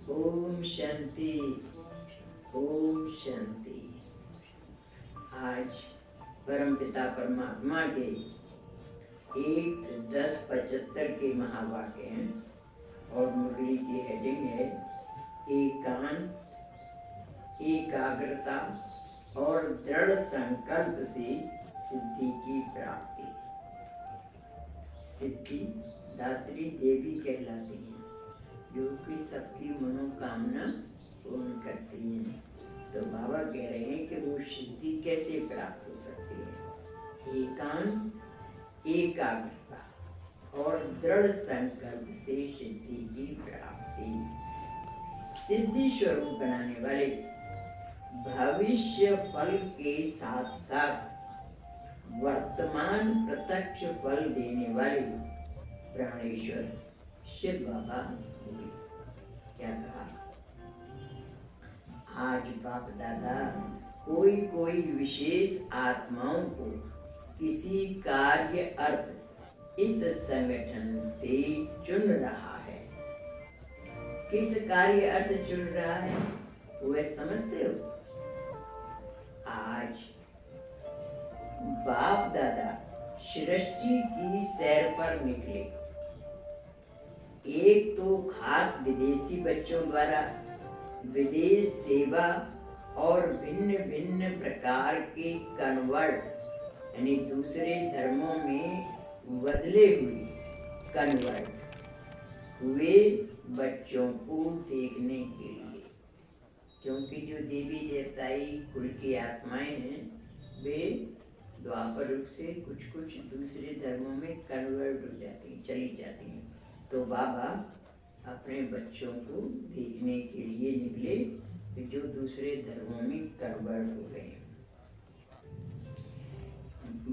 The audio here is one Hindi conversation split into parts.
ओम शांति, ओम शांति। आज परमपिता परमात्मा के 1-10-75 के महावाक्य हैं और मुरली की हेडिंग है एकांत, एकाग्रता और दृढ़ संकल्प से सिद्धि की प्राप्ति। सिद्धि दात्री देवी कहलाती है, जो कि सबकी मनोकामना पूर्ण करती हैं। तो बाबा कह रहे हैं कि वो सिद्धि कैसे प्राप्त हो सकती है। एकांत, एकाग्रता और दृढ़ संकल्प से सिद्धि की प्राप्ति। सिद्धि स्वरूप बनाने वाले भविष्य फल के साथ साथ वर्तमान प्रत्यक्ष फल देने वाले प्राणेश्वर शिव बाबा हुए। क्या कहा? आज बाप दादा कोई कोई विशेष आत्माओं को किसी कार्य अर्थ इस संगठन से चुन रहा है। किस कार्य अर्थ चुन रहा है वह समझते हो? आज बाप दादा सृष्टि की सैर पर निकले। एक तो खास विदेशी बच्चों द्वारा विदेश सेवा और भिन्न भिन्न प्रकार के कन्वर्ट यानी दूसरे धर्मों में बदले हुए कन्वर्ट हुए बच्चों को देखने के लिए, क्योंकि जो देवी देवताई कुल की आत्माएं हैं वे द्वापर रूप से कुछ कुछ दूसरे धर्मों में कन्वर्ट हो जाती हैं, चली जाती हैं। तो बाबा अपने बच्चों को देखने के लिए निकले जो दूसरे धर्मों में कन्वर्ट हो गए।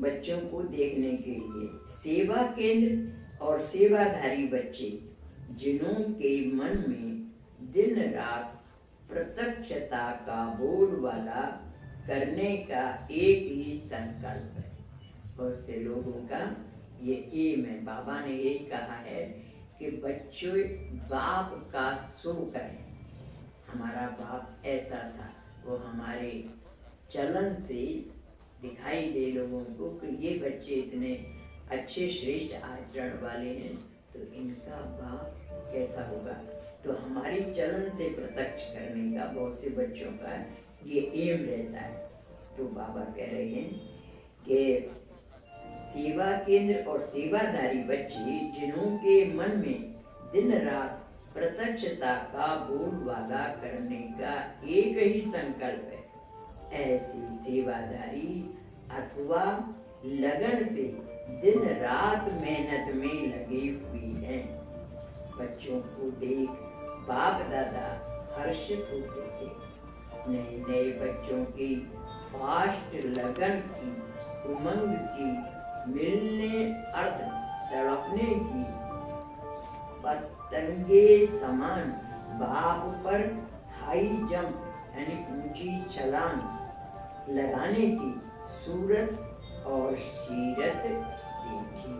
बच्चों को देखने के लिए सेवा केंद्र और सेवाधारी बच्चे जिन्हों के मन में दिन रात प्रत्यक्षता का बोलबाला करने का एक ही संकल्प है। बहुत से लोगों का ये एम है। बाबा ने यही कहा है कि बच्चों बाप का शुभ करें। हमारा बाप ऐसा था, वो हमारे चलन से दिखाई दे लोगों को कि ये बच्चे इतने अच्छे श्रेष्ठ आचरण वाले हैं, तो इनका बाप कैसा होगा। तो हमारी चलन से प्रत्यक्ष करने का बहुत से बच्चों का ये एम रहता है। तो बाबा कह रहे हैं कि सेवा केंद्र और सेवाधारी बच्चे जिन्हों के मन में दिन रात प्रत्यक्षता का बोलबाला करने का एक ही संकल्प है, ऐसी सेवाधारी अथवा लगन से दिन रात मेहनत में लगे हुए हैं। बच्चों को देख बाप दादा हर्षित होते थे। नए नए बच्चों की फास्ट लगन की, उमंग की, मिलने अर्थ तड़पने की, पतंगे समान बाप पर हाई जंप यानी ऊंची छलांग लगाने की सूरत और सीरत देखी।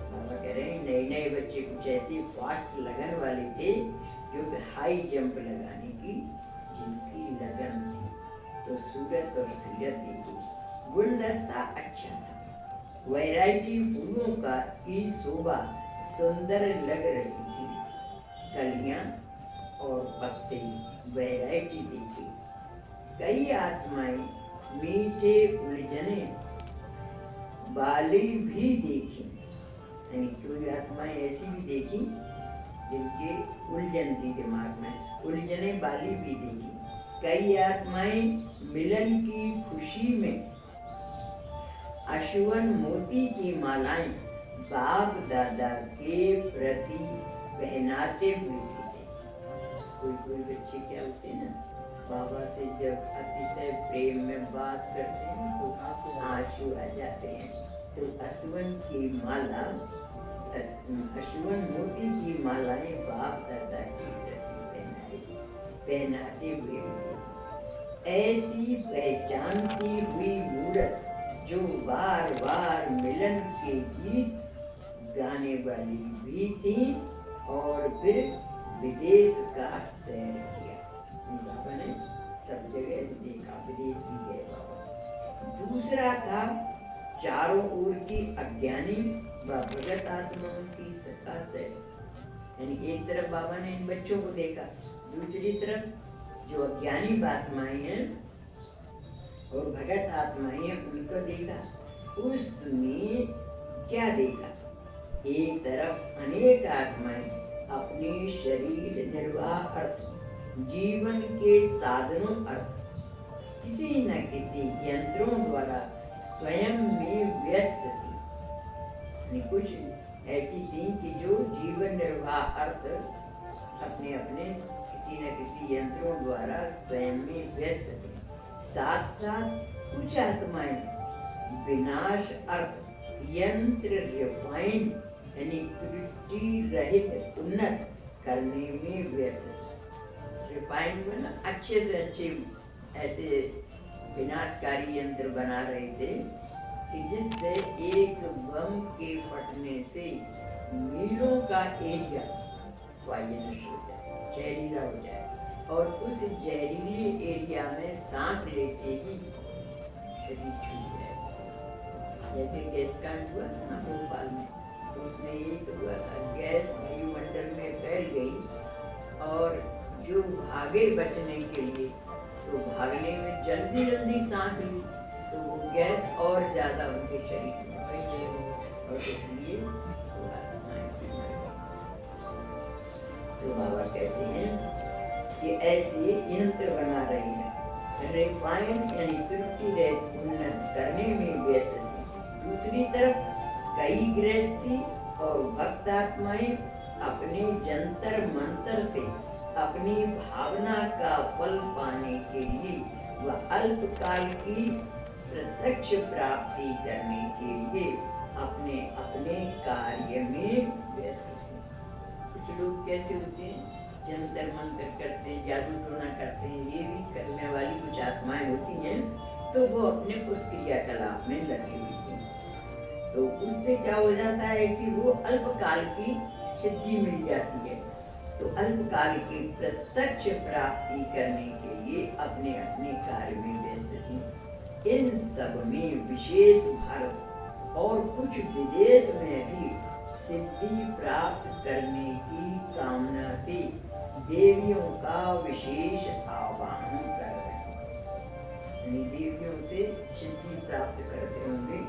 बाबा कह रहे हैं नए नए बच्चे कुछ ऐसे फास्ट लगन वाले थे जो कि हाई जंप लगाने की जिनकी लगन थी। तो सूरत और सीरत देखी। गुलदस्ता अच्छा था, वैरायटी फूलों का की शोभा सुंदर लग रही थी। कलियां और पत्ते वैरायटी देखी। कई आत्माएं मीठे उलझने वाली भी देखी, यानी कोई आत्माएं ऐसी भी देखी जिनके उलझन थी दिमाग में, उलझने वाली भी देखी। कई आत्माएं मिलन की खुशी में अश्वन मोती की मालाएं बाप दादा के प्रति पहनाते हुए थे। कोई कोई बच्चे क्या होते हैं ना, बाबा से जब अतिशय प्रेम में बात करते हैं तो आंसू आ जाते हैं। तो अश्वन की माला, अश्वन मोती की मालाएं बाप दादा के प्रति पहनाते हुए ऐसी पहचानती हुई मूर्त जो बार बार मिलन के गीत गाने वाली भी थी और फिर विदेश का सैर किया। बाबा ने सब जगह देखा, विदेश भी गए बाबा। दूसरा था चारों ओर की अज्ञानी व भगत आत्माओं की सका सैर। यानी एक तरफ बाबा ने इन बच्चों को देखा, दूसरी तरफ जो अज्ञानी आत्माएं हैं और भगत आत्माएं हैं उनको देखा। उसमें क्या देखा? एक तरफ अनेक आत्माएं अपने शरीर निर्वाह अर्थ, जीवन के साधनों अर्थ किसी न किसी यंत्रों द्वारा स्वयं में व्यस्त थी। कुछ ऐसी थी कि जो जीवन निर्वाह अर्थ अपने अपने किसी न किसी यंत्रों द्वारा स्वयं में व्यस्त थे। साथ साथ कुछ आत्माएं विनाश अर्थ यंत्र रिफाइंड यानी त्रुटि रहित उन्नत करने में व्यस्त। रिफाइंड में अच्छे से अच्छे ऐसे विनाशकारी यंत्र बना रहे थे कि जिससे एक बम के फटने से मीलों का एरिया वायलेंस हो जाए, जहरीला हो जाए, और उस जहरीले एरिया में सांस लेते ही शरीर छूट जाए। जैसे गैस कांड हुआ ना भोपाल में, तो उसमें एक हुआ, गैस वायुमंडल में फैल गई और जो भागे बचने के लिए तो भागने में जल्दी जल्दी सांस ली तो वो गैस और ज्यादा उनके शरीर में और इसलिए तो बाबा कहते हैं कि ऐसे यंत्र बना रही है, रिफाइन यानी त्रुटि रहित उन्नत करने में व्यस्त थी। दूसरी तरफ कई गृहस्थी और भक्त आत्माएं अपने जंतर मंतर से अपनी भावना का फल पाने के लिए व अल्पकाल की प्रत्यक्ष प्राप्ति करने के लिए अपने अपने कार्य में व्यस्त हैं। कुछ लोग कैसे होते हैं, जंतर मंतर करते हैं, जादू टोना करते हैं, ये भी करने वाली कुछ आत्माएं होती हैं, तो वो अपने उस क्रियाकलाप में लगी हुई हैं। तो उससे क्या हो जाता है कि वो अल्पकाल की सिद्धि मिल जाती है। तो अल्पकाल की प्रत्यक्ष प्राप्ति करने के लिए अपने अपने कार्य में व्यस्त थी। इन सब में विशेष भारत और कुछ विदेश में भी सिद्धि प्राप्त करने की कामना से देवियों का विशेष आह्वान कर रहे हैं। देवियों से सिद्धि प्राप्त करते होंगे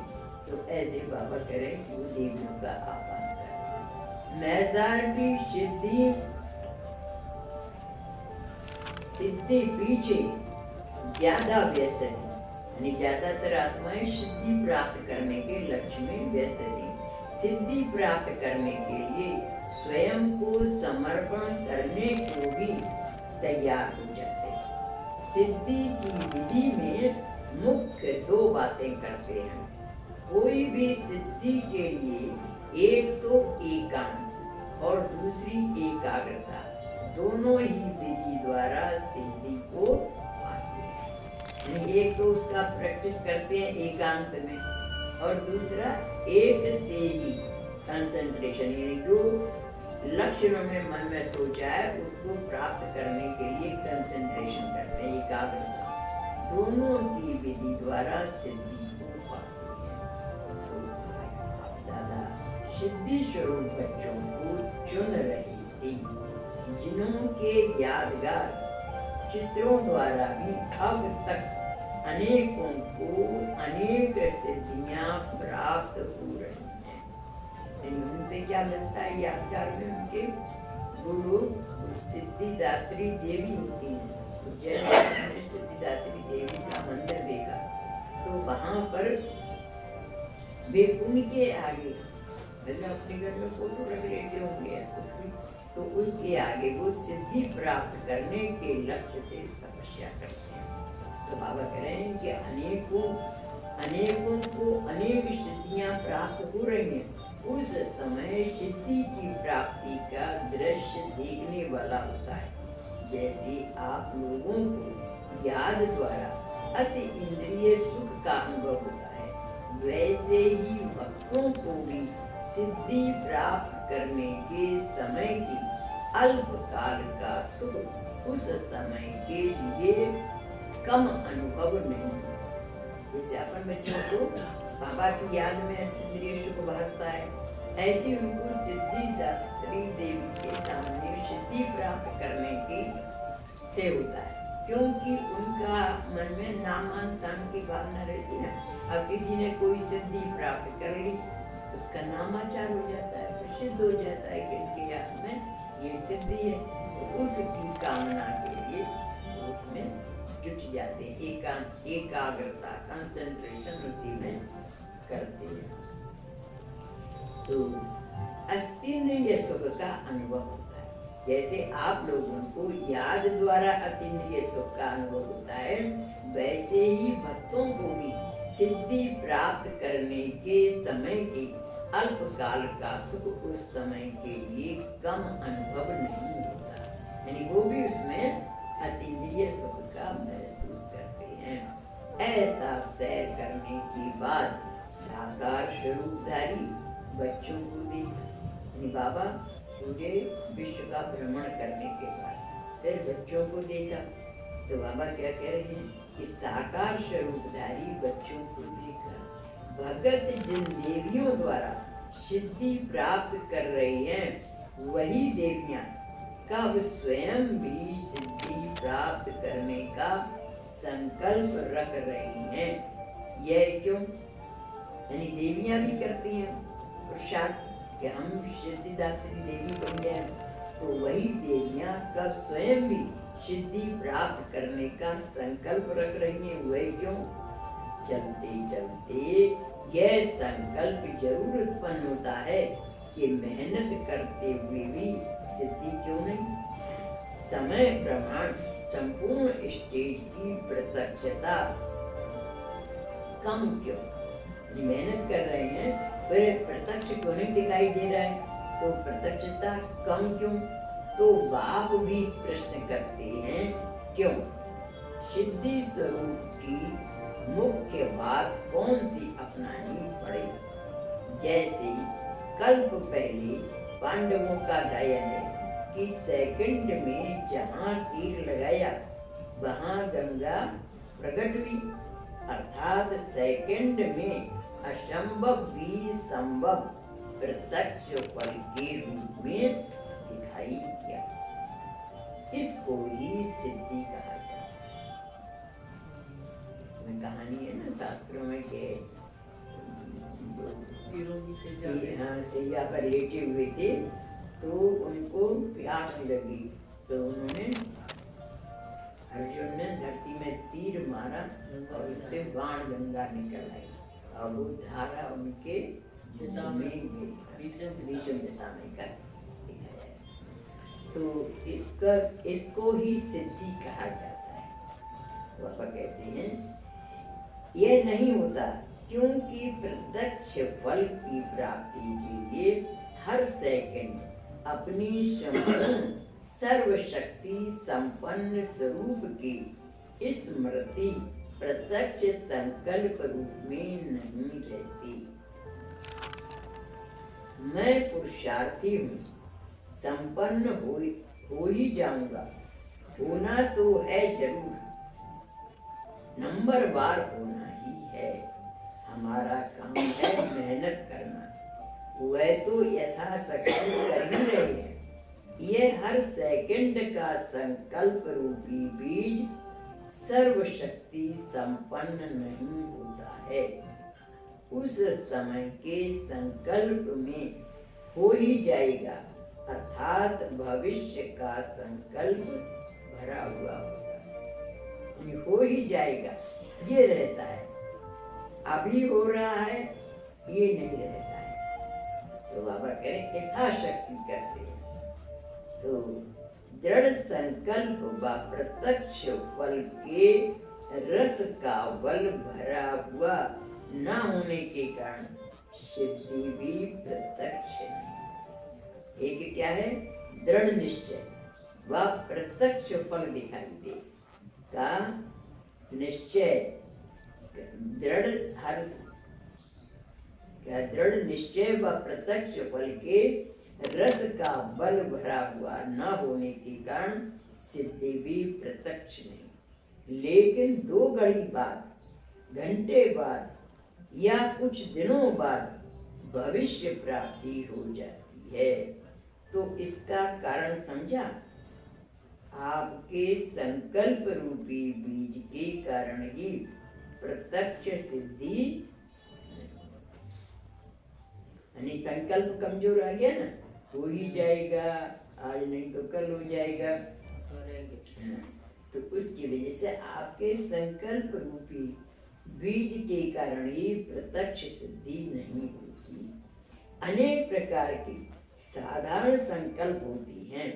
तो ऐसे बाबा करें कि वो देवियों का आह्वान करें। मेजॉरिटी सिद्धि पीछे ज्यादा व्यस्त थी, ज्यादातर आत्माएं सिद्धि प्राप्त करने के लक्ष्य में व्यस्त थी। सिद्धि प्राप्त करने के लिए स्वयं को समर्पण करने को भी तैयार हो जाते। सिद्धि की विधि में मुख्य दो बातें करते हैं। कोई भी सिद्धि के लिए एक तो एकांत और दूसरी एकाग्रता, दोनों ही विधि द्वारा सिद्धि को पाते हैं। एक तो उसका प्रैक्टिस करते हैं एकांत में, और दूसरा एक से ही कंसंट्रेशन, यानी जो लक्ष्य उन्होंने मन में सोचा है उसको प्राप्त करने के लिए कंसंट्रेशन करते हैं, एकाग्रता। दोनों की विधि द्वारा सिद्धि को पाते हैं। तो आप दादा सिद्धि स्वरूप बच्चों को चुन रही थी, जिन्होंके यादगार चित्रों द्वारा भी अब तक अनेकों को अनेक सिद्धियां प्राप्त हो रही हैं। उनसे क्या मिलता है यादगार में? उनके गुरु सिद्धिदात्री देवी होती हैं। तो जैसे हमने सिद्धिदात्री देवी का मंदिर देखा तो वहां पर वे उनके आगे, अपने घर में फोटो रख लेते होंगे कुछ भी, तो उसके आगे वो सिद्धि प्राप्त करने के लक्ष्य से तपस्या करते हैं। तो बाबा कह रहे हैं कि अनेकों को अनेक सिद्धियां प्राप्त हो रही हैं। उस समय सिद्धि की प्राप्ति का दृश्य देखने वाला होता है। जैसे आप लोगों को याद द्वारा अति इंद्रिय सुख का अनुभव होता है, वैसे ही भक्तों को भी सिद्धि प्राप्त करने के समय की अल्पकाल का सुख उस समय के लिए कम अनुभव नहीं। जैसे अपन बच्चों को बाबा की याद में इंद्रिय सुख भासता है, ऐसी उनको सिद्धि दात्री देवी के सामने सिद्धि प्राप्त करने की से होता है, क्योंकि उनका मन में नामांतरण की भावना रहती है। अब किसी ने कोई सिद्धि प्राप्त कर ली, उसका नामाचार हो जाता है, प्रसिद्ध हो जाता है कि इनके याद में ये सिद्धि है, तो उसकी कामना के लिए उसमें जुट जाते हैं, एकाग्रता कंसंट्रेशन उसी में करते हैं। तो अस्तीन्द्रिय सुख का अनुभव होता है। जैसे आप लोगों को याद द्वारा अतीन्द्रिय सुख का अनुभव होता है, वैसे ही भक्तों को भी सिद्धि प्राप्त करने के समय की अल्पकाल का सुख उस समय के लिए कम अनुभव नहीं होता, यानी वो भी उसमें अतीन्द्रिय सुख का महसूस करते हैं। ऐसा सैर करने के बाद साकार स्वरूपधारी बच्चों को देखा। बाबा पूरे विश्व का भ्रमण करने के बाद फिर बच्चों को देखा, तो बाबा क्या कह रहे हैं कि साकार स्वरूपधारी बच्चों को देखा। भगत जिन देवियों द्वारा सिद्धि प्राप्त कर रही हैं, वही देवियां कब स्वयं भी सिद्धि प्राप्त करने का संकल्प रख रही हैं। यह क्यों? यानी देवियां भी करती हैं पुरुषार्थ कि हम सिद्धिदात्री देवी बन जाए, तो वही देवियां कब स्वयं भी सिद्धि प्राप्त करने का संकल्प रख रही हैं। वह क्यों? चलते चलते यह संकल्प जरूर उत्पन्न होता है कि मेहनत करते हुए भी सिद्धि क्यों नहीं। समय प्रमाण संपूर्ण स्टेज की प्रत्यक्षता कम क्यों? मेहनत कर रहे हैं, वह प्रत्यक्ष क्यों नहीं दिखाई दे रहा है? तो प्रत्यक्षता कम क्यों? तो बाप भी प्रश्न करते हैं क्यों? सिद्धि स्वरूप की मुख्य बात कौन सी अपनानी पड़ेगी? जैसे कल्प पहले पांडवों का गायन है कि सेकंड में जहाँ तीर लगाया वहाँ गंगा प्रकट हुई, अर्थात सेकंड में असंभव भी संभव प्रत्यक्ष फल के रूप में दिखाई दिया। इसको ही सिद्धि कहा जाता है। कहानी है ना शास्त्रों में के सैया पर लेटे हुए थे, तो उनको प्यास लगी, तो उन्होंने अर्जुन ने धरती में तीर मारा और उससे बाण गंगा निकल आई, और वो धारा उनके तो इसको ही सिद्धि कहा जाता है। पापा कहते हैं यह नहीं होता क्योंकि प्रत्यक्ष फल की प्राप्ति के लिए हर सेकंड अपनी सर्वशक्ति संपन्न स्वरूप की स्मृति प्रत्यक्ष संकल्प रूप में नहीं रहती। मैं पुरुषार्थी हूँ, संपन्न हो ही जाऊंगा, होना तो है जरूर, नंबरवार होना ही है। हमारा काम है मेहनत करना, वह तो यथाशक्ति कर ही रहे हैं। ये हर सेकंड का संकल्प रूपी बीज सर्वशक्ति संपन्न नहीं होता है। उस समय के संकल्प में हो ही जाएगा, अर्थात भविष्य का संकल्प भरा हुआ होता है, हो ही जाएगा ये रहता है। अभी हो रहा है ये नहीं रहता है। तो बाबा कह रहे यथाशक्ति करते हैं। तो दृढ़ संकल्प व प्रत्यक्ष फल के रस का बल भरा हुआ न होने के कारण सिद्धि भी प्रत्यक्ष नहीं। एक क्या है? दृढ़ निश्चय व प्रत्यक्ष फल दिखाई दे का निश्चय, दृढ़ निश्चय व प्रत्यक्ष फल के रस का बल भरा हुआ न होने के कारण सिद्धि भी प्रत्यक्ष नहीं, लेकिन 2 घड़ी बाद, घंटे बाद या कुछ दिनों बाद भविष्य प्राप्ति हो जाती है। तो इसका कारण समझा? आपके संकल्प रूपी बीज के कारण ही प्रत्यक्ष सिद्धि। यानी संकल्प कमजोर आ गया ना, हो ही जाएगा, आज नहीं तो कल हो जाएगा। तो उसकी वजह से आपके संकल्प रूपी बीज के कारण ही प्रत्यक्ष सिद्धि नहीं होती। अनेक प्रकार की साधारण संकल्प होती हैं,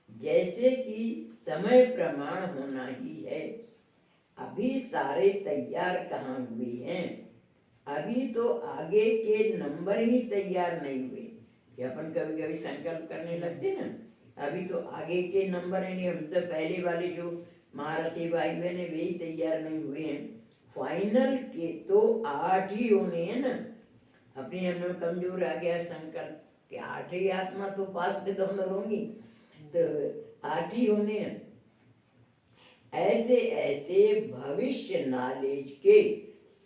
जैसे कि समय प्रमाण होना ही है। अभी सारे तैयार कहाँ हुए हैं, अभी तो आगे के नंबर ही तैयार नहीं हुए। ये अपन कभी कभी संकल्प करने लगते ना, अभी तो आगे के नंबर है नहीं, हमसे पहले वाले जो महारथी भाई बहन है वे ही तैयार नहीं हुए हैं। फाइनल के तो 8 ही होने हैं ना। अपने हम कमजोर आ गया संकल्प कि 8 ही आत्मा तो पास में दोनों होंगी, तो 8 ही होने हैं। ऐसे ऐसे भविष्य नॉलेज के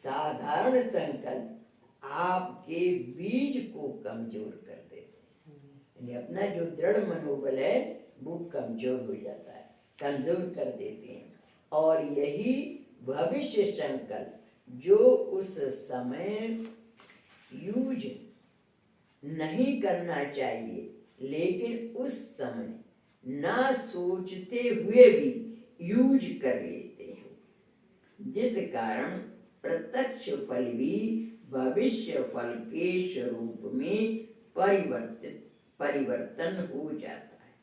साधारण संकल्प आपके बीज को कमजोर कर देते हैं। अपना जो दृढ़ मनोबल है वो कमजोर हो जाता है, कमजोर कर देते हैं। और यही भविष्य संकल्प जो उस समय यूज नहीं करना चाहिए, लेकिन उस समय ना सोचते हुए भी यूज कर लेते हैं, जिस कारण प्रत्यक्ष फल भी भविष्य फल के स्वरूप में परिवर्तन हो जाता है।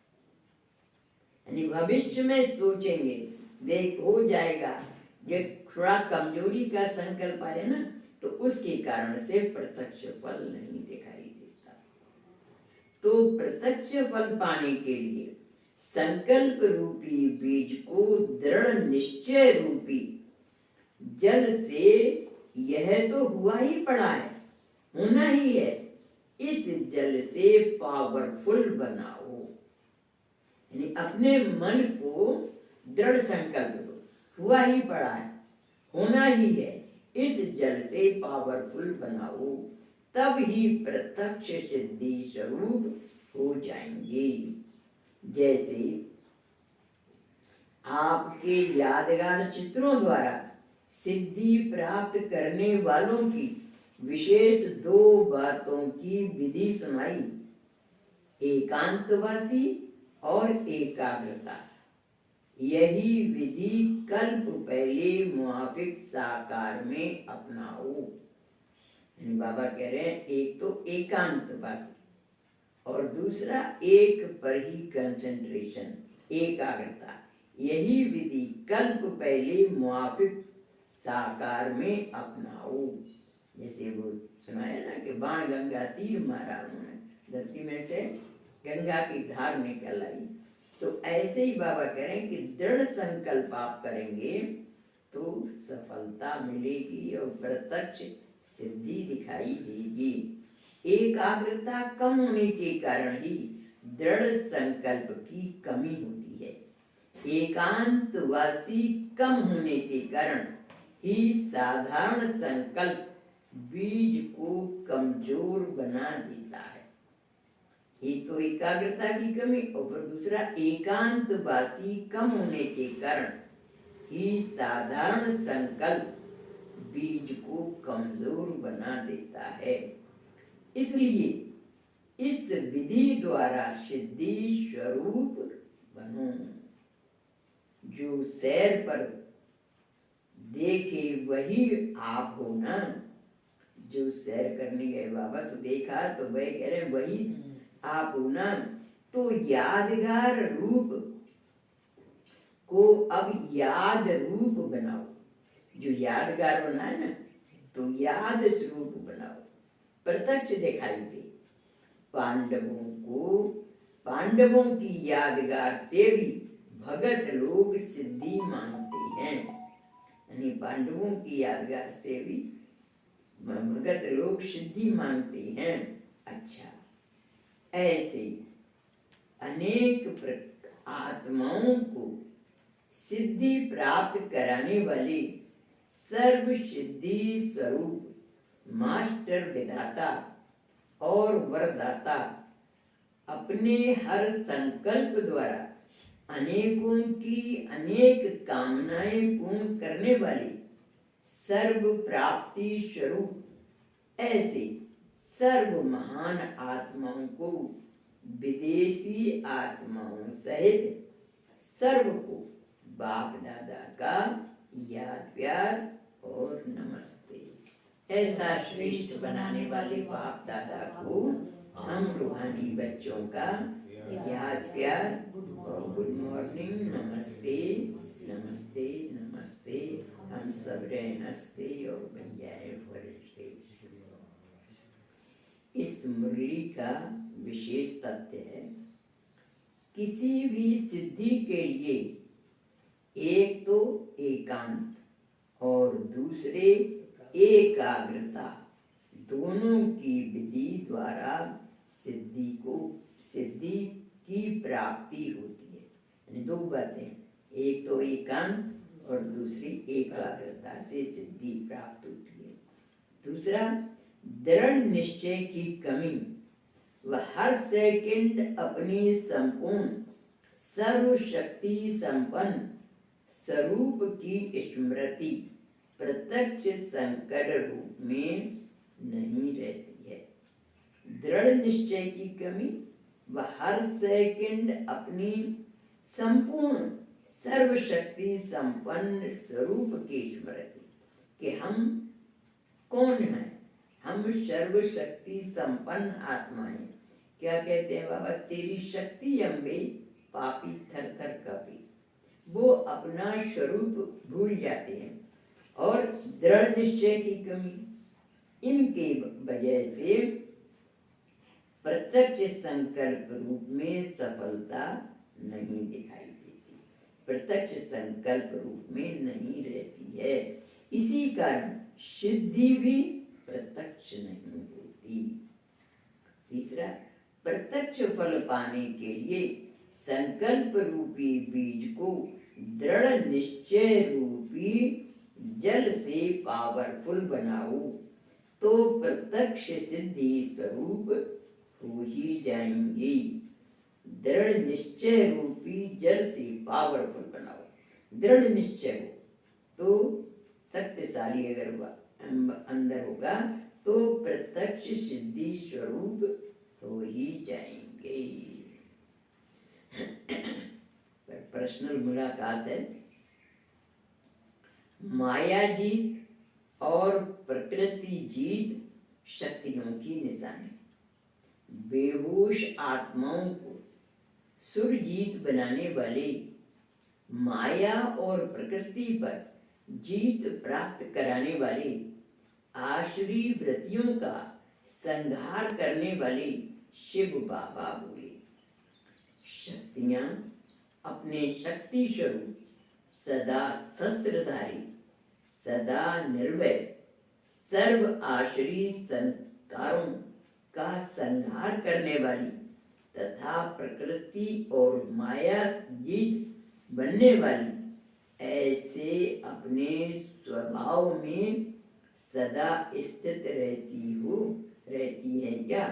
यानी भविष्य में सोचेंगे, देख हो जाएगा, जब थोड़ा कमजोरी का संकल्प आए ना, तो उसके कारण से प्रत्यक्ष फल नहीं दिखाई देता। तो प्रत्यक्ष फल पाने के लिए संकल्प रूपी बीज को दृढ़ निश्चय रूपी जल से, यह तो हुआ ही पड़ा है, होना ही है, इस जल से पावरफुल बनाओ। यानी अपने मन को दृढ़ संकल्प दो, हुआ ही पड़ा है, होना ही है, इस जल से पावरफुल बनाओ, तब ही प्रत्यक्ष सिद्धि स्वरूप हो जाएंगे। जैसे आपके यादगार चित्रों द्वारा सिद्धि प्राप्त करने वालों की विशेष 2 बातों की विधि सुनाई, एकांतवासी और एकाग्रता। यही विधि कल्प पहले मुआफिक साकार में अपनाओ। बाबा कह रहे हैं एक तो एकांतवासी और दूसरा एक पर ही कंसंट्रेशन, एकाग्रता। यही विधि कल्प पहले मुआफिक साकार में अपनाओ। जैसे वो सुनाया ना कि बाण गंगा तीर मारा उन्होंने, धरती में से गंगा की धार निकल आई। तो ऐसे ही बाबा कह रहे हैं कि दृढ़ संकल्प आप करेंगे तो सफलता मिलेगी और प्रत्यक्ष सिद्धि दिखाई देगी। एकाग्रता कम होने के कारण ही दृढ़ संकल्प की कमी होती है। एकांतवासी कम होने के कारण ही साधारण संकल्प बीज को कमजोर बना देता है। एक तो एकाग्रता की कमी और फिर दूसरा एकांतवासी कम होने के कारण ही साधारण संकल्प बीज को कमजोर बना देता है। इसलिए इस विधि द्वारा सिद्धि स्वरूप बनो। जो सैर पर देखे वही आप हो ना। जो सैर करने गए बाबा तो देखा तो वह कह रहे वही आप हो ना। तो यादगार रूप को अब याद रूप बनाओ। जो यादगार बना है ना, तो याद स्वरूप बनाओ, प्रत्यक्ष दिखाई दे। पांडवों की यादगार से भी भगत लोग सिद्धि मांगते हैं। यानी पांडवों की यादगार से भी भगत लोग सिद्धि मांगते हैं। अच्छा, ऐसे अनेक आत्माओं को सिद्धि प्राप्त कराने वाले सर्व सिद्धि स्वरूप मास्टर विधाता और वरदाता अपने हर संकल्प द्वारा अनेकों की अनेक कामनाएं पूर्ण करने वाले सर्व प्राप्ति स्वरूप ऐसे सर्व महान आत्माओं को विदेशी आत्माओं सहित सर्व को बाप दादा का याद प्यार और नमस्ते। ऐसा श्रेष्ठ बनाने वाले बाप दादा को हम रूहानी बच्चों का याद प्यार और गुड मॉर्निंग, नमस्ते नमस्ते नमस्ते। हम सब नमस्ते और बन जाए फरिश्ते। इस मुरली का विशेष तथ्य है, किसी भी सिद्धि के लिए एक तो एकांत और दूसरे एकाग्रता दोनों की विधि द्वारा सिद्धि की प्राप्ति होती है। यानी दो बातें, एक तो एकांत और दूसरी एकाग्रता से सिद्धि प्राप्त होती है। दूसरा, दृढ़ निश्चय की कमी व हर सेकंड अपनी संपूर्ण सर्वशक्ति संपन्न स्वरूप की स्मृति प्रत्यक्ष संकर रूप में नहीं रहती है। दृढ़ निश्चय की कमी व हर सेकंड अपनी संपूर्ण सर्वशक्ति संपन्न स्वरूप की स्मृति कि हम कौन हैं, हम सर्वशक्ति संपन्न आत्मा हैं। क्या कहते हैं बाबा, तेरी शक्ति अम्बे पापी थर थर कापी। वो अपना स्वरूप भूल जाते हैं। और दृढ़ निश्चय की कमी, इनके वजह से प्रत्यक्ष संकल्प रूप में सफलता नहीं दिखाई देती, प्रत्यक्ष संकल्प रूप में नहीं रहती है। इसी कारण सिद्धि भी प्रत्यक्ष नहीं होती। तीसरा, प्रत्यक्ष फल पाने के लिए संकल्प रूपी बीज को दृढ़ निश्चय रूपी जल से पावरफुल बनाओ तो प्रत्यक्ष सिद्धि स्वरूप हो ही जाएंगे। दृढ़ निश्चय रूपी जल से पावरफुल बनाओ। दृढ़ निश्चय हो तो शक्तिशाली अगर अंदर होगा तो प्रत्यक्ष सिद्धि स्वरूप हो ही जाएंगे। पर्सनल मुलाकात है। माया जीत और प्रकृति जीत शक्तियों की निशानी। बेहोश आत्माओं को सुरजीत बनाने वाले माया और प्रकृति पर जीत प्राप्त कराने वाले आसुरी वृत्तियों का संहार करने वाले शिव बाबा बोले, शक्तियां अपने शक्ति स्वरूप सदा शस्त्रधारी, सदा निर्भय, सर्व आश्री संस्कारों का संहार करने वाली तथा प्रकृति और माया जीत बनने वाली ऐसे अपने स्वभाव में सदा स्थित रहती है क्या?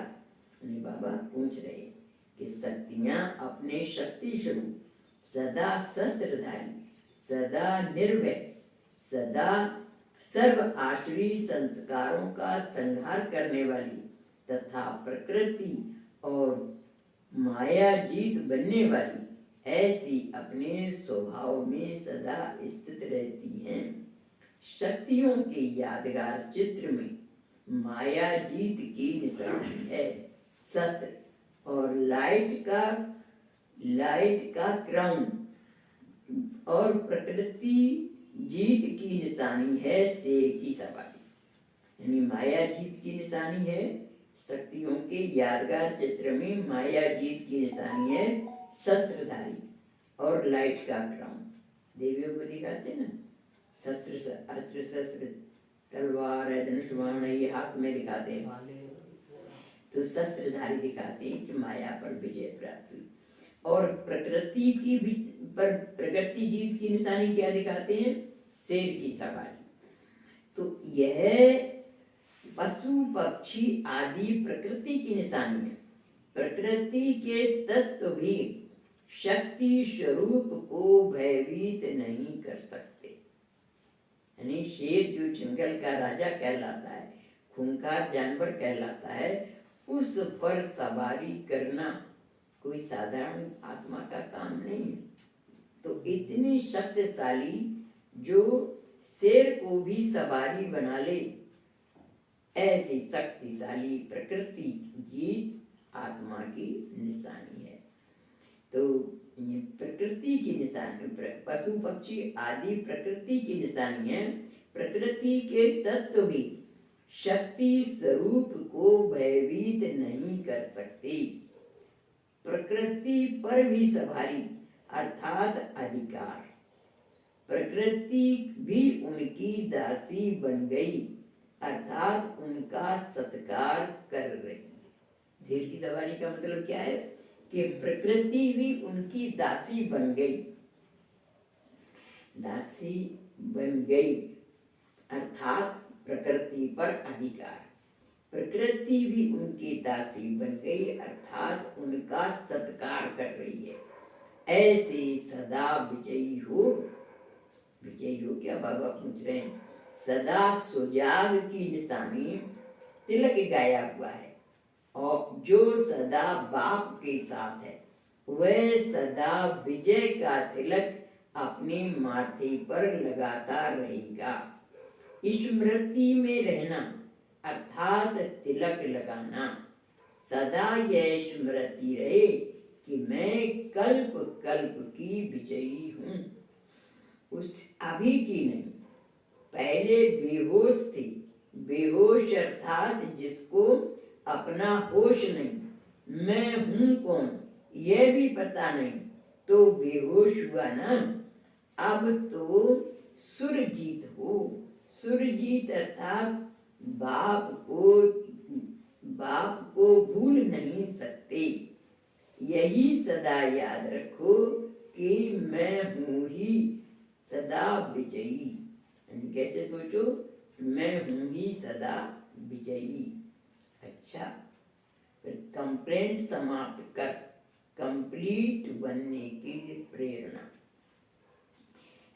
बाबा पूछ रहे कि शक्तियां अपने शक्ति स्वरूप सदा शस्त्रधारी, सदा निर्भय, सदा सर्व आश्री संस्कारों का संहार करने वाली तथा प्रकृति और माया जीत बनने वाली ऐसी अपने स्वभाव में सदा स्थित रहती हैं। शक्तियों के यादगार चित्र में माया जीत की निशानी है शस्त्र, और लाइट का क्राउन, और प्रकृति जीत की निशानी है शेर की सवारी। यानी माया जीत की निशानी है, शक्तियों के यादगार चित्र में माया जीत की निशानी है शस्त्रधारी और लाइट का क्राउन। देवियों को दिखाते ना शस्त्र, अस्त्र शस्त्र, तलवार है, धनुष बाण है, ये हाथ में दिखाते हैं। तो शस्त्रधारी दिखाते हैं कि माया पर विजय प्राप्त हुई। और प्रकृति की पर प्रकृति जीत की निशानी क्या दिखाते हैं? शेर की सवारी। तो यह पशु पक्षी आदि प्रकृति की निशानी है। प्रकृति के तत्व भी शक्ति स्वरूप को भयभीत नहीं कर सकते। यानी शेर जो जंगल का राजा कहलाता है, खूंखार जानवर कहलाता है, उस पर सवारी करना कोई साधारण आत्मा का काम नहीं है। तो इतनी शक्तिशाली जो शेर को भी सवारी बना ले, ऐसी शक्तिशाली प्रकृति जीत आत्मा की निशानी है। तो ये प्रकृति की निशानी, पशु पक्षी आदि प्रकृति की निशानी है। प्रकृति के तत्व भी शक्ति स्वरूप को भयभीत नहीं कर सकते। प्रकृति पर भी सवारी अर्थात अधिकार, प्रकृति भी उनकी दासी बन गई अर्थात उनका सत्कार कर रही। शेर की सवारी का मतलब क्या है कि प्रकृति भी उनकी दासी बन गई, दासी बन गई अर्थात प्रकृति पर अधिकार। प्रकृति भी उनकी दासी बन गई अर्थात उनका सत्कार कर रही है। ऐसे सदा विजयी हो। विजयी हो क्या बाबा पूछ रहे हैं? सदा सुजाग की निशानी तिलक गाया हुआ है, और जो सदा बाप के साथ है वह सदा विजय का तिलक अपने माथे पर लगाता रहेगा। स्मृति में रहना अर्थात तिलक लगाना, सदा यह स्मृति रहे कि मैं कल्प कल्प की विजयी हूँ। उस अभी की नहीं, पहले बेहोश थी। बेहोश अर्थात जिसको अपना होश नहीं, मैं हूँ कौन यह भी पता नहीं, तो बेहोश हुआ ना। अब तो सुरजीत हो। सुरजीत अर्थात बाप को भूल नहीं सकते। यही सदा याद रखो कि मैं हूँ ही सदा विजयी। कैसे सोचो? मैं हूँ ही सदा विजयी। अच्छा, फिर कंप्लेंट समाप्त कर कंप्लीट बनने की प्रेरणा।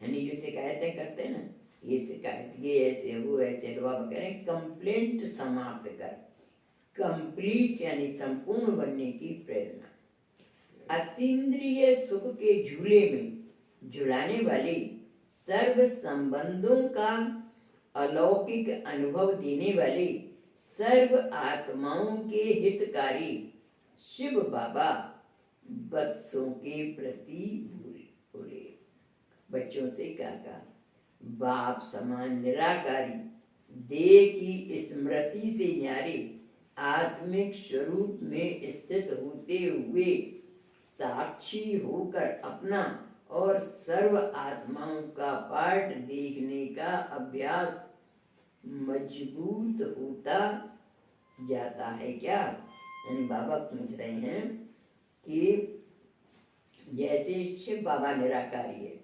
यानी जो शिकायतें करते हैं ना, ये शिकायत ये ऐसे वो ऐसे, तो आप करें कंप्लेंट समाप्त कर कंप्लीट यानी संपूर्ण बनने की प्रेरणा। अतीन्द्रिय सुख के झूले में झुलाने वाले सर्व संबंधों का अलौकिक अनुभव देने वाले सर्व आत्माओं के हितकारी शिव बाबा बच्चों के प्रति बोले। बच्चों से क्या कहा? बाप समान निराकारी देह की स्मृति से न्यारे आत्मिक स्वरूप में स्थित होते हुए साक्षी होकर अपना और सर्व आत्माओं का पाठ देखने का अभ्यास मजबूत होता जाता है क्या? यानी बाबा पूछ रहे हैं कि जैसे शिव बाबा निराकारी है,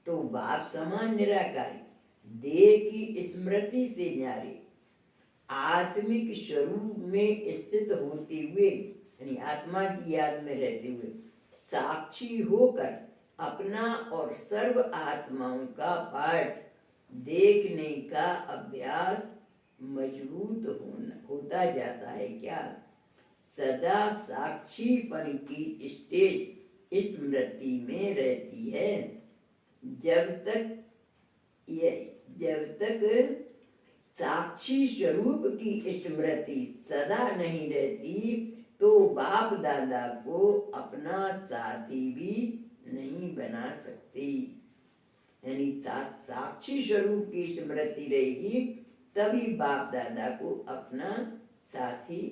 तो बाप समान निराकारी देह की स्मृति से न्यारे आत्मिक स्वरूप में स्थित होते हुए, यानी आत्मा की याद में रहते हुए साक्षी होकर अपना और सर्व आत्माओं का पाठ देखने का अभ्यास मजबूत होता जाता है क्या? सदा साक्षीपन की स्टेज स्मृति में रहती है। जब तक साक्षी स्वरूप की स्मृति सदा नहीं रहती, तो बाप दादा को अपना साथी भी नहीं बना सकती। यानी साक्षी स्वरूप की स्मृति रहेगी तभी बाप दादा को अपना साथी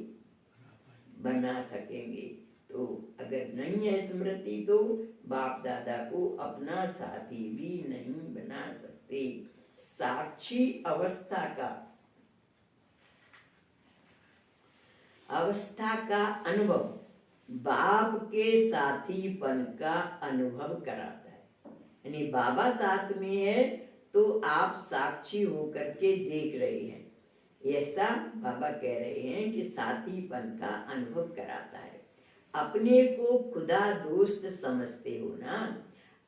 बना सकेंगे। तो अगर नहीं है स्मृति तो बाप दादा को अपना साथी भी नहीं बना सकते। साक्षी अवस्था का अवस्था का अनुभव बाप के साथीपन का अनुभव कराता है। यानी बाबा साथ में है तो आप साक्षी होकर के देख रहे हैं, ऐसा बाबा कह रहे हैं कि साथीपन का अनुभव कराता है। अपने को खुदा दोस्त समझते हो ना,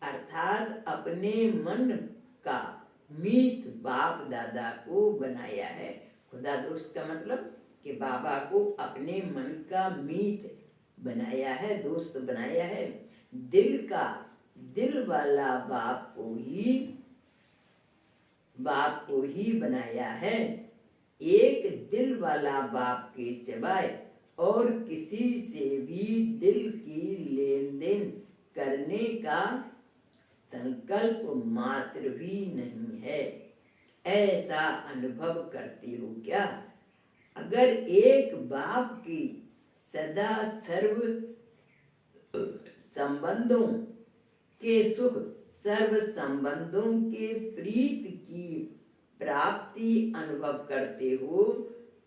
अर्थात अपने मन का मीत बाप दादा को बनाया है। खुदा दोस्त का मतलब कि बाबा को अपने मन का मीत बनाया है, दोस्त बनाया है। दिल वाला बाप को ही बनाया है। एक दिल वाला बाप के सिवाय और किसी से भी दिल की लेन देन करने का संकल्प मात्र भी नहीं है। ऐसा अनुभव करते हो क्या? अगर एक बाप की सदा सर्व संबंधों के सुख, सर्व संबंधों के प्रीत की प्राप्ति अनुभव करते हो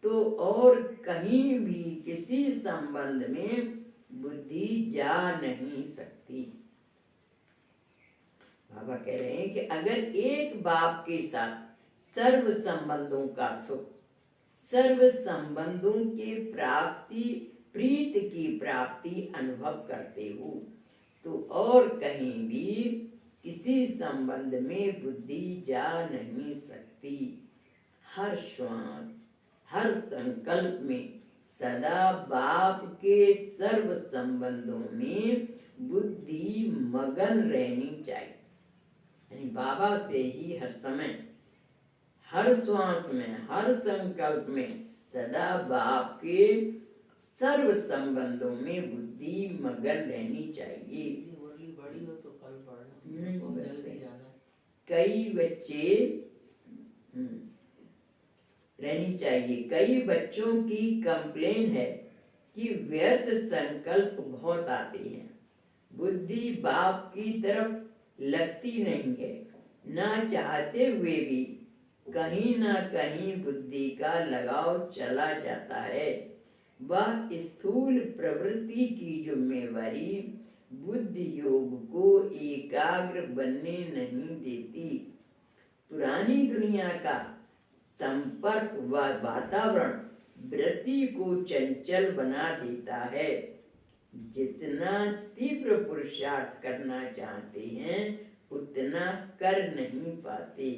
तो और कहीं भी किसी संबंध में बुद्धि जा नहीं सकती। बाबा कह रहे हैं कि अगर एक बाप के साथ सर्व संबंधों का सुख, सर्व संबंधों के प्रीत की प्राप्ति अनुभव करते हो तो और कहीं भी किसी संबंध में बुद्धि जा नहीं सकती। हर श्वास, हर संकल्प में सदा बाप के सर्व संबंधों में बुद्धि मगन रहनी चाहिए। यानी बाबा से ही हर समय, हर श्वास में, हर संकल्प में सदा बाप के सर्व संबंधों में बुद्धि मगन रहनी चाहिए। बड़ी हो तो कल पढ़ना, जल्दी जाना। कई बच्चे रहनी चाहिए। कई बच्चों की कंप्लेन है कि व्यर्थ संकल्प बहुत आते हैं, बुद्धि बाप की तरफ लगती नहीं है। ना चाहते हुए भी कहीं ना कहीं बुद्धि का लगाव चला जाता है। वह स्थूल प्रवृत्ति की जिम्मेवारी बुद्धि योग को एकाग्र बनने नहीं देती। पुरानी दुनिया का संपर्क व वातावरण वृत्ति को चंचल बना देता है। जितना तीव्र पुरुषार्थ करना चाहते हैं उतना कर नहीं पाते,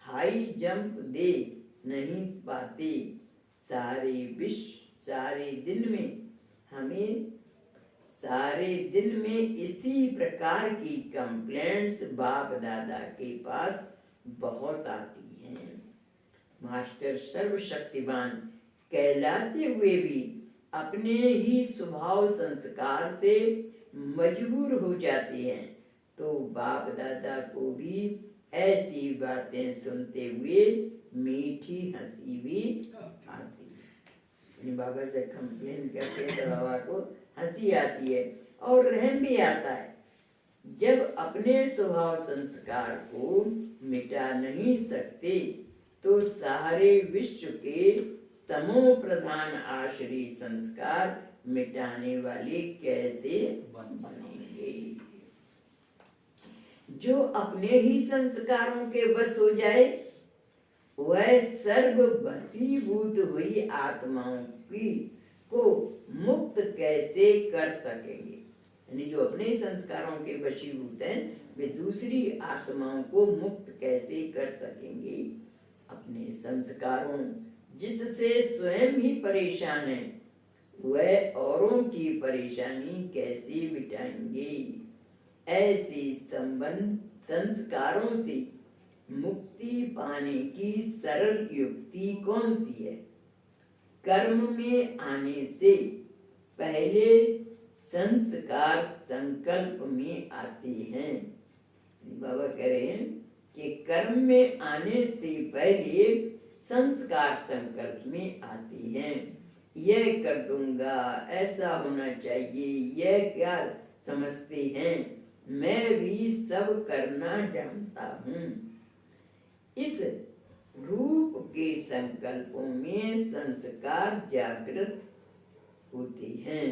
हाई जंप दे नहीं पाते। सारे दिन में इसी प्रकार की कंप्लेंट्स बाप दादा के पास बहुत आती हैं। मास्टर सर्वशक्तिमान कहलाते हुए भी अपने ही स्वभाव संस्कार से मजबूर हो जाते हैं तो बाप दादा को भी ऐसी बातें सुनते हुए मीठी हंसी भी आती है। बाबा से कंप्लेन करते तो बाबा को हंसी आती है और रहम भी आता है। जब अपने स्वभाव संस्कार को मिटा नहीं सकते तो सारे विश्व के तमो प्रधान आश्रय संस्कार मिटाने वाले कैसे बनेंगे? जो अपने ही संस्कारों के बस हो जाए वह सर्व वशीभूत हुई आत्माओं को मुक्त कैसे कर सकेंगे? यानी जो अपने संस्कारों के वशीभूत हैं वे दूसरी आत्माओं को मुक्त कैसे कर सकेंगे? अपने संस्कारों जिससे स्वयं ही परेशान है वह औरों की परेशानी कैसे मिटाएंगे? ऐसे संस्कारों से मुक्ति पाने की सरल युक्ति कौन सी है? कर्म में आने से पहले संस्कार संकल्प में आते हैं। बाबा कह रहे हैं कि कर्म में आने से पहले संस्कार संकल्प में आते हैं। यह कर दूंगा, ऐसा होना चाहिए, यह क्या समझते हैं, मैं भी सब करना जानता हूँ। इस रूप के संकल्पों में संस्कार जागृत होते हैं।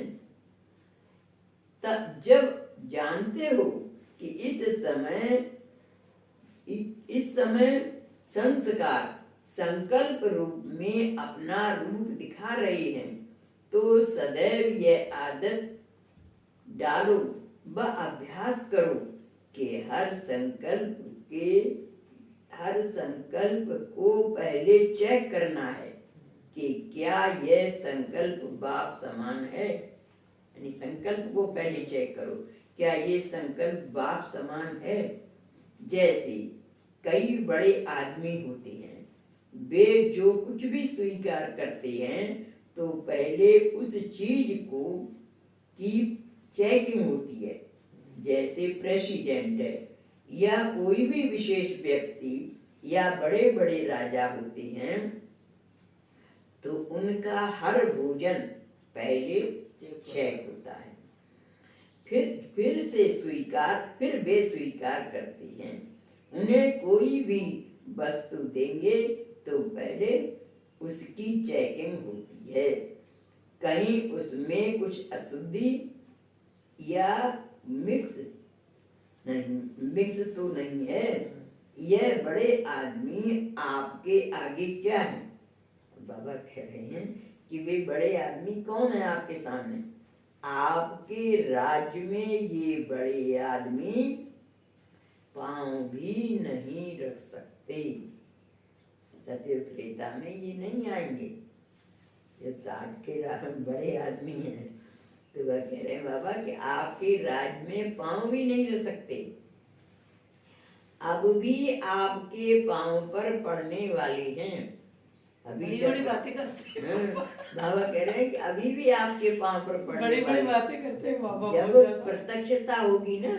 तब जब जानते हो कि इस समय संस्कार संकल्प रूप में अपना रूप दिखा रहे हैं, तो सदैव यह आदत डालो व अभ्यास करो कि हर संकल्प को पहले चेक करना है कि क्या यह संकल्प बाप समान है। यानी संकल्प को पहले चेक करो, क्या ये संकल्प बाप समान है। जैसे कई बड़े आदमी होते हैं, वे जो कुछ भी स्वीकार करते हैं तो पहले उस चीज की चेकिंग होती है। जैसे प्रेसिडेंट है या कोई भी विशेष व्यक्ति या बड़े बड़े राजा होते हैं, तो उनका हर भोजन पहले चेक होता है, फिर वे स्वीकार करते हैं। उन्हें कोई भी वस्तु देंगे तो पहले उसकी चेकिंग होती है, कहीं उसमें कुछ अशुद्धि या मिक्स तो नहीं है। यह बड़े आदमी आपके आगे क्या है? बाबा कह रहे हैं कि वे बड़े आदमी कौन है आपके सामने? आपके राज्य में ये बड़े आदमी पांव भी नहीं रख सकते। सतयुग त्रेता में ये नहीं आएंगे, ये आज के बड़े आदमी हैं। तो वह कह रहे हैं बाबा कि आपके राज्य में पांव भी नहीं रख सकते। अब भी आपके पांव पर पड़ने वाले हैं। अभी बड़ी बातें करते हैं बाबा कह रहे हैं कि अभी भी आपके पांव पर पड़ने बड़ी वाले बातें करते हैं बाबा। जब प्रत्यक्षता होगी ना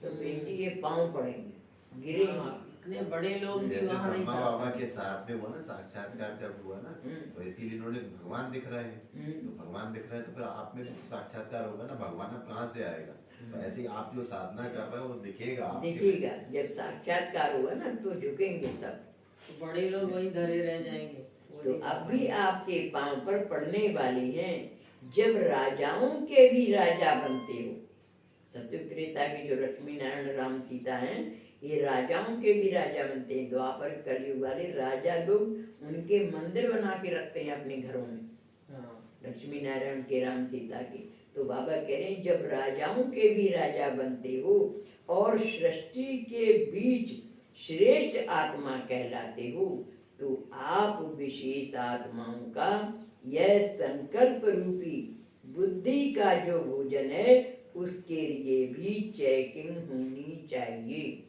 तो बेटी ये पांव पड़ेंगे, गिरेंगे। इतने बड़े लोग भी जैसे वहाँ नहीं ब्रह्मा जा बाबा सकते। के साथ में हुआ ना साक्षात्कार, जब हुआ ना तो इसीलिए उन्होंने भगवान दिख रहे हैं। तो भगवान दिख रहे हैं तो फिर आप में भी साक्षात्कार होगा ना, भगवान अब कहाँ से आएगा? तो ऐसे ही आप जो साधना कर रहे हो वो दिखेगा। जब साक्षात्कार होगा ना तो झुकेंगे सब, बड़े लोग वहीं धरे रह जाएंगे। तो अब भी आपके पांव पर पड़ने वाले हैं। जब राजाओं के भी राजा बनते हो, सतयुग त्रेता की जो लक्ष्मी नारायण राम सीता हैं, ये राजाओं के भी राजा बनते हैं। द्वापर कलयुग वाले राजा लोग उनके मंदिर बना के रखते हैं अपने घरों में, लक्ष्मी नारायण के राम सीता के। तो बाबा कह रहे हैं जब राजाओं के भी राजा बनते हो और सृष्टि के बीच श्रेष्ठ आत्मा कहलाते हो, तो आप विशेष आत्माओं का यह संकल्प रूपी बुद्धि का जो भोजन है उसके लिए भी चेकिंग होनी चाहिए।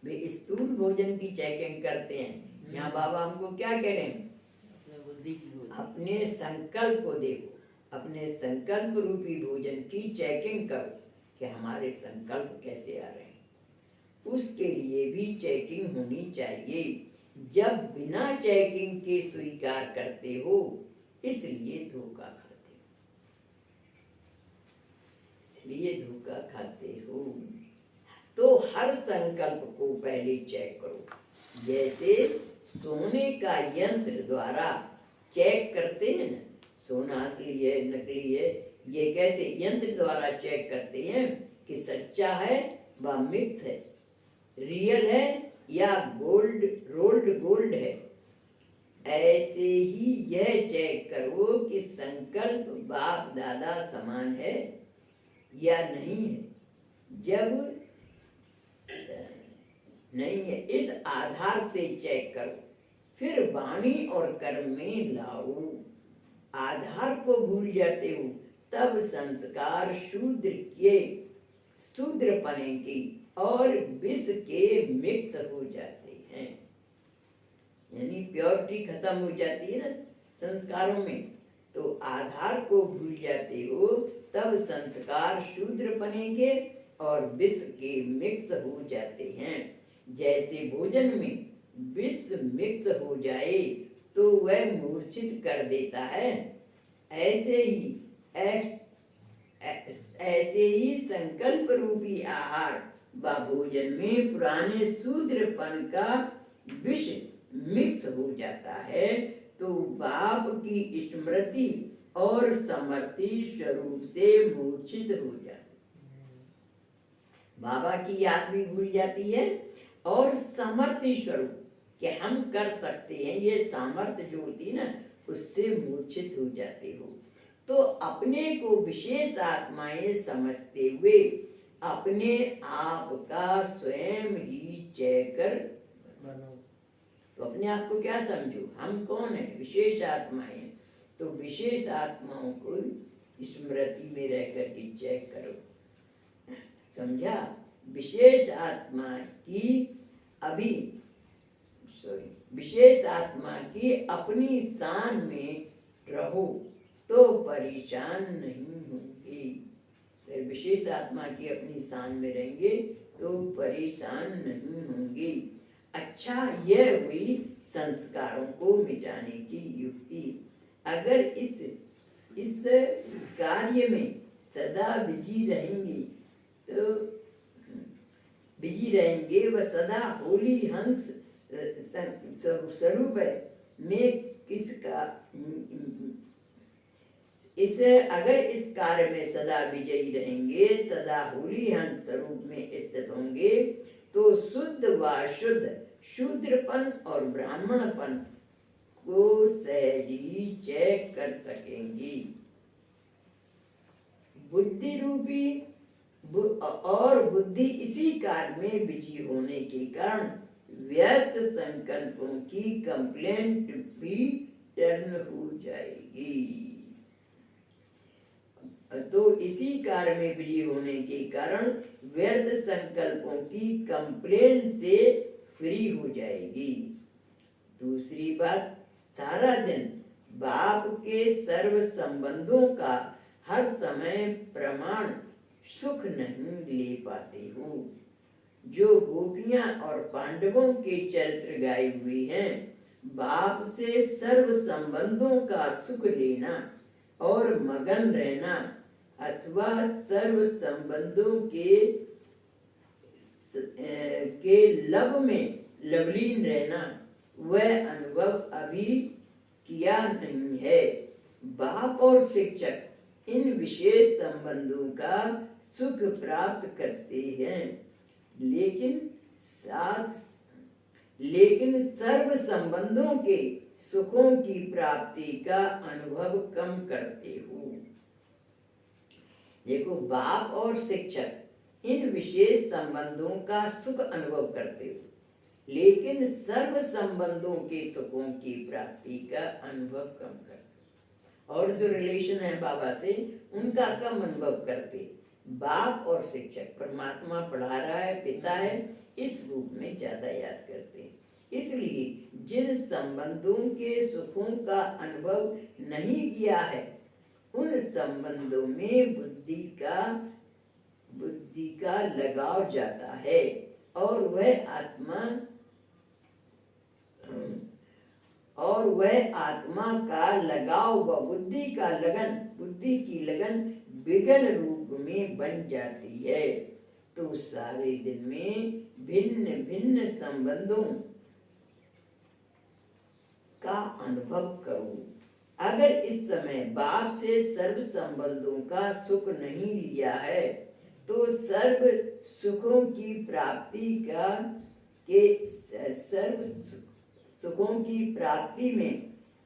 वे स्थूल भोजन की चेकिंग करते हैं। यहाँ बाबा हमको क्या कह रहे हैं? अपने बुद्धि की भोजन, अपने संकल्प को देखो, अपने संकल्प रूपी भोजन की चेकिंग करो कि हमारे संकल्प कैसे आ रहे हैं। उसके लिए भी चेकिंग होनी चाहिए। जब बिना चेकिंग के स्वीकार करते हो इसलिए धोखा खाते हो। तो हर संकल्प को पहले चेक करो। जैसे सोने का यंत्र द्वारा चेक करते हैं ना, सोना असली है नकली है, ये कैसे यंत्र द्वारा चेक करते हैं कि सच्चा है व मिक्स है, रियल है या रोल्ड गोल्ड है। ऐसे ही यह चेक करो कि संकल्प बाप दादा समान है या नहीं है। जब नहीं है, इस आधार से चेक करो, फिर वाणी और कर्म में लाओ। आधार को भूल जाते हो तब संस्कार शूद्रपने की और विष के मिक्स हो जाते हैं। यानी प्योरिटी खत्म हो जाती है ना संस्कारों में। तो आधार को भूल जाते हो तब संस्कार शूद्र बनेंगे और विष के मिक्स हो जाते हैं। जैसे भोजन में विष मिक्स हो जाए तो वह मूर्छित कर देता है, ऐसे ही संकल्प रूपी आहार व भोजन में पुराने शूद्रपन का विष मिक्स हो जाता है। तो बाप की स्मृति और समर्थी स्वरूप से मूर्छित हो जाते। बाबा की याद भी भूल जाती है और समर्थी स्वरूप कि हम कर सकते हैं, ये सामर्थ्य जो होती है ना, उससे मूर्छित हो जाते हो। तो अपने को विशेष आत्माएं समझते हुए अपने आप का स्वयं ही चेकर बनो। तो अपने आप को क्या समझो, हम कौन है? विशेष आत्माएं। तो विशेष आत्माओं को स्मृति में रहकर के चेक करो, समझा? विशेष आत्मा की विशेष आत्मा की अपनी शान में रहो तो परेशान नहीं होंगे। तो विशेष आत्मा की अपनी शान में रहेंगे तो परेशान नहीं होंगे। अच्छा, यह हुई संस्कारों को मिटाने की युक्ति। अगर इस कार्य में सदा बिजी रहेंगे व सदा होली हंस स्वरूप में अगर इस कार्य में सदा विजयी रहेंगे, सदा होली हंस स्वरूप में स्थित होंगे, तो शुद्ध व शुद्ध शूद्रपन और ब्राह्मणपन को सहज ही चेक कर सकेंगी। बुद्धि रूपी और बुद्धि इसी कार्य में बिजी होने के कारण व्यर्थ संकल्पों की कंप्लेंट भी टर्न हो जाएगी। तो इसी कार्य में बिजी होने के कारण व्यर्थ संकल्पों की कंप्लेंट से फ्री हो जाएगी। दूसरी बात, सारा दिन बाप के सर्व संबंधों का हर समय प्रमाण सुख नहीं ले पाते हो। जो गोपियां और पांडवों के चरित्र गाए हुए हैं, बाप से सर्व संबंधों का सुख लेना और मगन रहना अथवा सर्व संबंधों के लब में लवलीन रहना, वह अनुभव अभी किया नहीं है। बाप और शिक्षक इन विशेष संबंधों का सुख प्राप्त करते हैं, लेकिन सर्व संबंधों के सुखों की प्राप्ति का अनुभव कम करते हो। देखो, बाप और शिक्षक इन विशेष संबंधों का सुख अनुभव करते हो, लेकिन सर्व संबंधों के सुखों की प्राप्ति का अनुभव कम करते। और जो रिलेशन है बाबा से, उनका कम अनुभव करते। बाप और शिक्षक, परमात्मा पढ़ा रहा है, पिता है, इस रूप में ज्यादा याद करते हैं। इसलिए जिन संबंधों के सुखों का अनुभव नहीं किया है, उन संबंधों में बुद्धि का लगाव जाता है और वह आत्मा का लगाव व बुद्धि की लगन विघन रूप में बन जाती है। तो सारे दिन में भिन्न भिन्न संबंधों का अनुभव करो। अगर इस समय बाप से सर्व संबंधों का सुख नहीं लिया है, तो सर्व सुखों की प्राप्ति में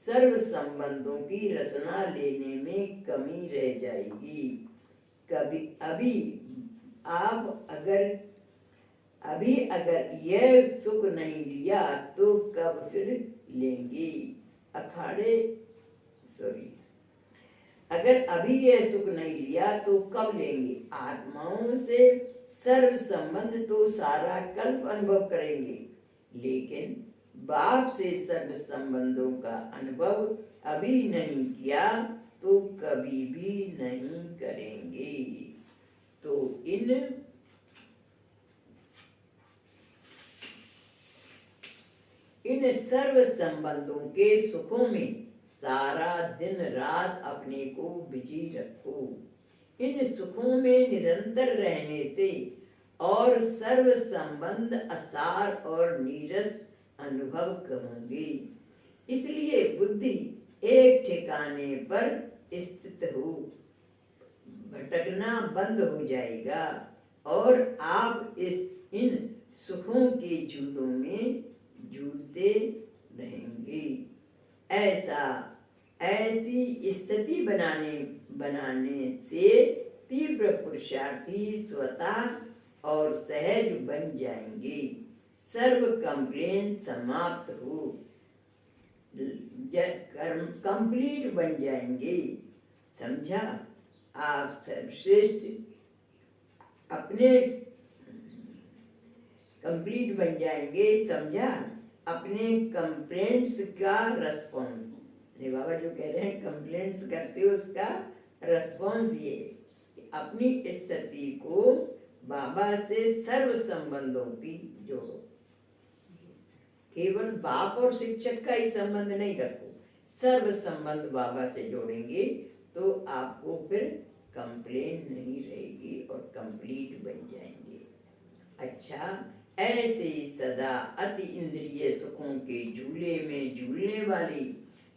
सर्व संबंधों की रचना लेने में कमी रह जाएगी। अभी अगर यह सुख नहीं लिया तो कब फिर लेंगे? अगर अभी यह सुख नहीं लिया तो कब लेंगे? आत्माओं से सर्व संबंध तो सारा कल्प अनुभव करेंगे, लेकिन बाप से सर्व संबंधों का अनुभव अभी नहीं किया तो कभी भी नहीं करेंगे। तो इन सर्व संबंधों के सुखों में सारा दिन रात अपने को बिजी रखो। इन सुखों में निरंतर रहने से और सर्व संबंध असार और नीरस अनुभव करोगे। इसलिए बुद्धि एक ठिकाने पर स्थित हो, भटकना बंद हो जाएगा और आप इन सुखों के झूलों में झूलते रहेंगे। ऐसी स्थिति बनाने से तीव्र पुरुषार्थी स्वतः और सहज बन जाएंगे। सर्व कंप्लेन समाप्त हो, कंप्लीट बन जाएंगे। समझा? आप सर्वश्रेष्ठ अपने कंप्लीट बन जाएंगे। समझा? अपने कंप्लेंट्स का रेस्पॉन्स, बाबा जो कह रहे हैं कंप्लेंट्स करते हो उसका रेस्पॉन्स ये अपनी स्थिति को बाबा से सर्व संबंधों की जोड़ो। केवल बाप और शिक्षक का ही संबंध नहीं रखो, सर्व संबंध बाबा से जोड़ेंगे तो आपको फिर कंप्लेन नहीं रहेगी और कंप्लीट बन जाएंगे। अच्छा, ऐसे सदा अति इंद्रिय सुखों के झूले में झूलने वाली,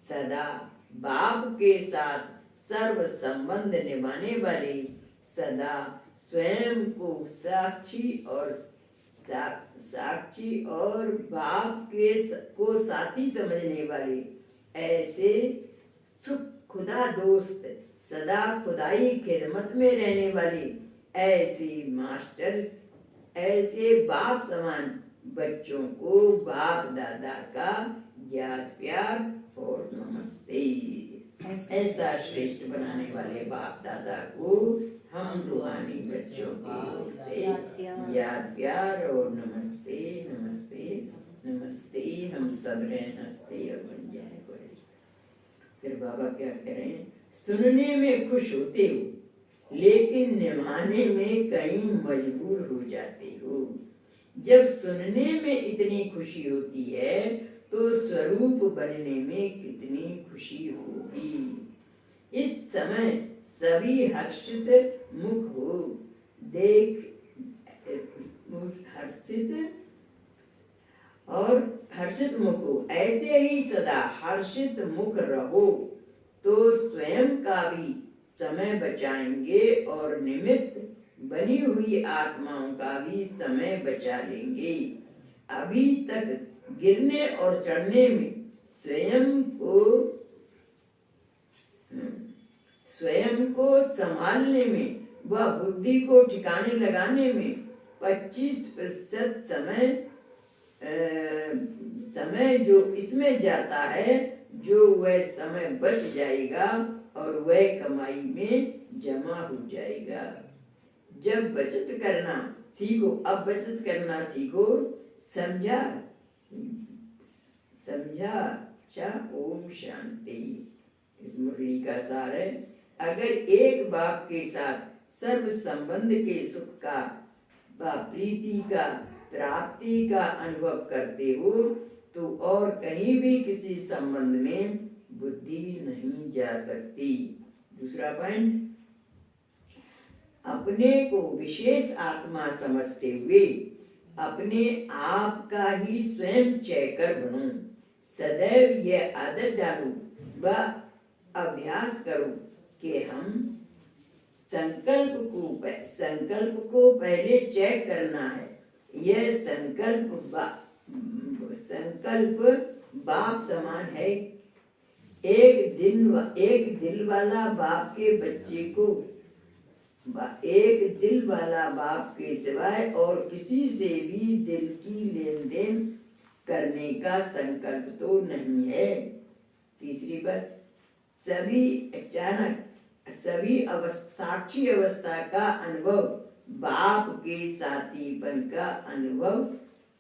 सदा बाप के साथ सर्व संबंध निभाने वाली, सदा स्वयं को साक्षी और बाप को साथी समझने वाली, ऐसे सुख खुदा दोस्त, सदा खुदाई खिदमत में रहने वाली, ऐसे बाप समान बच्चों को बाप दादा का याद प्यार और नमस्ते। ऐसा श्रेष्ठ बनाने वाले बाप दादा को हम रूहानी बच्चों की ओर से याद प्यार और नमस्ते नमस्ते नमस्ते। हम सब रहें हंसते और बन जाए बड़े। फिर बाबा क्या कह रहे हैं? सुनने में खुश होते हो लेकिन निभाने में कहीं मजबूर हो जाते हो। जब सुनने में इतनी खुशी होती है तो स्वरूप बनने में कितनी खुशी होगी। इस समय सभी हर्षित मुख हो, हर्षित मुख हो। ऐसे ही सदा हर्षित मुख रहो तो स्वयं का भी समय बचाएंगे और निमित्त बनी हुई आत्माओं का भी समय बचा लेंगे। अभी तक गिरने और चढ़ने में स्वयं को संभालने में व बुद्धि को ठिकाने लगाने में 25% समय जो इसमें जाता है, जो वह समय बच जाएगा और वह कमाई में जमा हो जाएगा। जब बचत करना सीखो, अब बचत करना सीखो। समझा? अच्छा, ओम शांति। इस मुरली का सार है, अगर एक बाप के साथ सर्व संबंध के सुख का व प्रीति का प्राप्ति का अनुभव करते हो तो और कहीं भी किसी संबंध में बुद्धि नहीं जा सकती। दूसरा पॉइंट, अपने को विशेष आत्मा समझते हुए अपने आप का ही स्वयं चेकर बनो। सदैव यह आदत डालो व अभ्यास करो कि हम संकल्प को पहले चेक करना है। यह संकल्प बाप समान है। एक दिल वाला बाप के सिवाय और किसी से भी दिल की लेन देन करने का संकल्प तो नहीं है। तीसरी बात, सभी साक्षी अवस्था का अनुभव बाप के साथीपन का अनुभव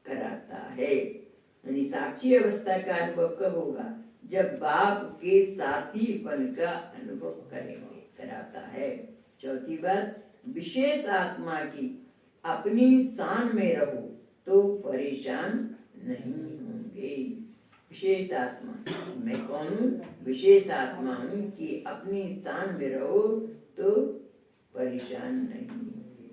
कराता है। यानी साक्षी अवस्था का अनुभव कब होगा? जब बाप के साथीपन का अनुभव कराता है। चौथी बात, विशेष आत्मा की अपनी शान में रहो तो परेशान नहीं होंगे। विशेष आत्मा, मैं कौन हूँ? विशेष आत्मा हूँ कि अपनी शान में रहो तो परेशान नहीं होंगे।